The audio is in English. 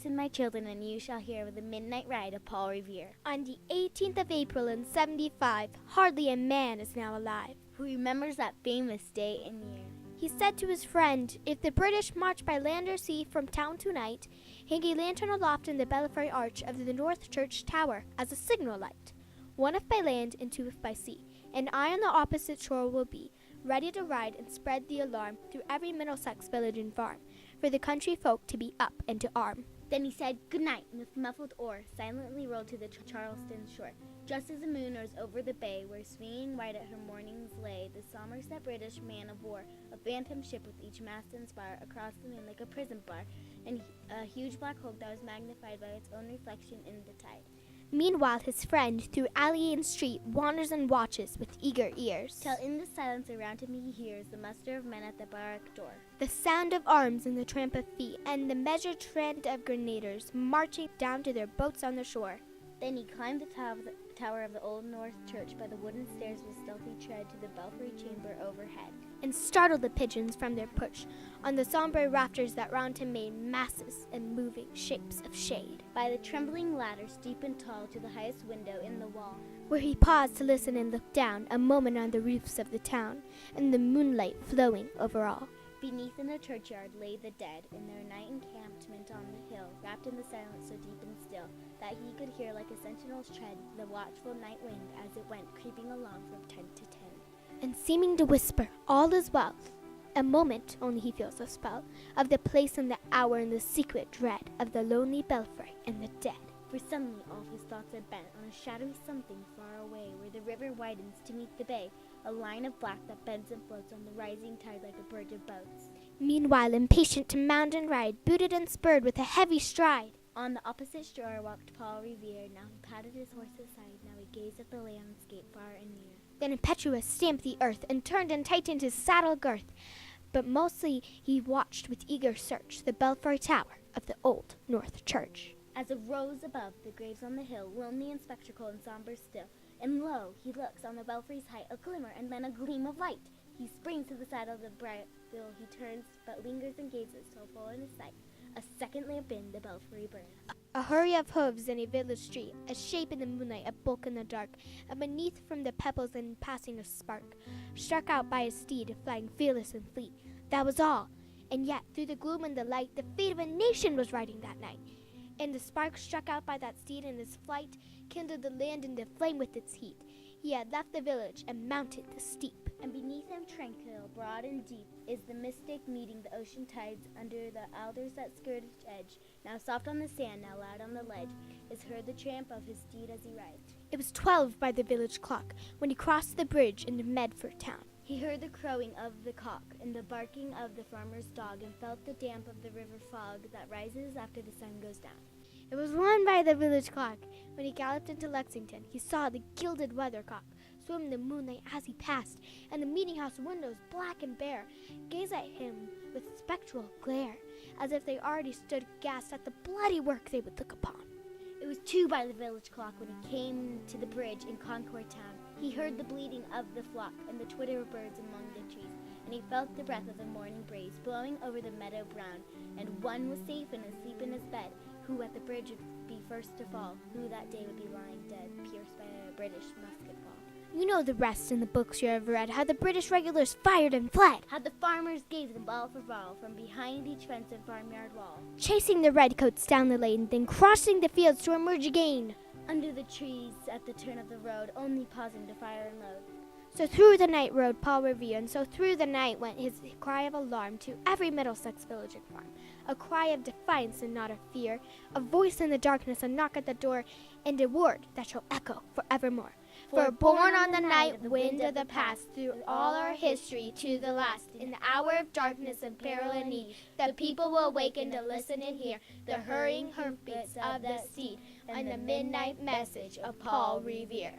Listen, my children, and you shall hear of the midnight ride of Paul Revere. On the 18th of April in 75, hardly a man is now alive who remembers that famous day and year. He said to his friend, if the British march by land or sea from town tonight, hang a lantern aloft in the belfry arch of the North Church Tower as a signal light, one if by land and two if by sea, and I on the opposite shore will be, ready to ride and spread the alarm through every Middlesex village and farm, for the country folk to be up and to arm. Then he said good night, and with muffled oar silently rowed to the Charleston shore, just as the moon rose over the bay, where swinging white at her moorings lay the Somerset British man of war, a phantom ship with each mast and spar across the moon like a prison bar, and a huge black hulk that was magnified by its own reflection in the tide. Meanwhile his friend through alley and street wanders and watches with eager ears, till in the silence around him he hears the muster of men at the barrack door, the sound of arms and the tramp of feet, and the measured tread of grenadiers marching down to their boats on the shore. Then he climbed the tower of the Old North Church by the wooden stairs with stealthy tread to the belfry chamber overhead, and startled the pigeons from their perch on the sombre rafters that round him made masses and moving shapes of shade. By the trembling ladder steep and tall to the highest window in the wall, where he paused to listen and look down a moment on the roofs of the town, and the moonlight flowing over all. Beneath in the churchyard lay the dead in their night encampment on the hill, wrapped in the silence so deep and still that he could hear like a sentinel's tread the watchful night wind as it went creeping along from tent to tent, and seeming to whisper, all is well. A moment only he feels the spell of the place and the hour and the secret dread of the lonely belfry and the dead. For suddenly all his thoughts are bent on a shadowy something far away, where the river widens to meet the bay, a line of black that bends and floats on the rising tide like a bridge of boats. Meanwhile, impatient to mount and ride, booted and spurred with a heavy stride, on the opposite shore walked Paul Revere. Now he patted his horse's side, now he gazed at the landscape far and near. Then impetuous stamped the earth, and turned and tightened his saddle girth. But mostly he watched with eager search the belfry tower of the Old North Church, as it rose above the graves on the hill, lonely and spectral and somber still. And lo, he looks on the belfry's height, a glimmer and then a gleam of light. He springs to the side of the bridle, he turns, but lingers and gazes till full in his sight a second lamp in the belfry burns. A hurry of hooves in a village street, a shape in the moonlight, a bulk in the dark, and beneath from the pebbles in passing a spark, struck out by a steed, flying fearless and fleet. That was all, and yet through the gloom and the light, the fate of a nation was riding that night. And the spark struck out by that steed in his flight kindled the land into flame with its heat. He had left the village and mounted the steep. And beneath him tranquil, broad and deep, is the mystic meeting the ocean tides under the alders that skirt its edge. Now soft on the sand, now loud on the ledge, is heard the tramp of his steed as he rides. It was 12 by the village clock when he crossed the bridge into Medford town. He heard the crowing of the cock and the barking of the farmer's dog, and felt the damp of the river fog that rises after the sun goes down. It was 1 by the village clock when he galloped into Lexington. He saw the gilded weathercock swim in the moonlight as he passed, and the meeting-house windows, black and bare, gaze at him with spectral glare, as if they already stood aghast at the bloody work they would look upon. It was 2 by the village clock when he came to the bridge in Concord town. He heard the bleating of the flock and the twitter of birds among the trees, and he felt the breath of the morning breeze blowing over the meadow brown, and one was safe and asleep in his bed, who at the bridge would be first to fall, who that day would be lying dead, pierced by a British musket ball. You know the rest in the books you have read, how the British regulars fired and fled, how the farmers gave them ball for ball from behind each fence and farmyard wall, chasing the redcoats down the lane, then crossing the fields to emerge again under the trees at the turn of the road, only pausing to fire and load. So through the night rode Paul Revere, and so through the night went his cry of alarm to every Middlesex village and farm, a cry of defiance and not of fear, a voice in the darkness, a knock at the door, and a word that shall echo forevermore. For born on the night wind of the past, through all our history to the last, in the hour of darkness and peril and need, the people will awaken to listen and hear the hurrying hoofbeats of the steed and the midnight message of Paul Revere.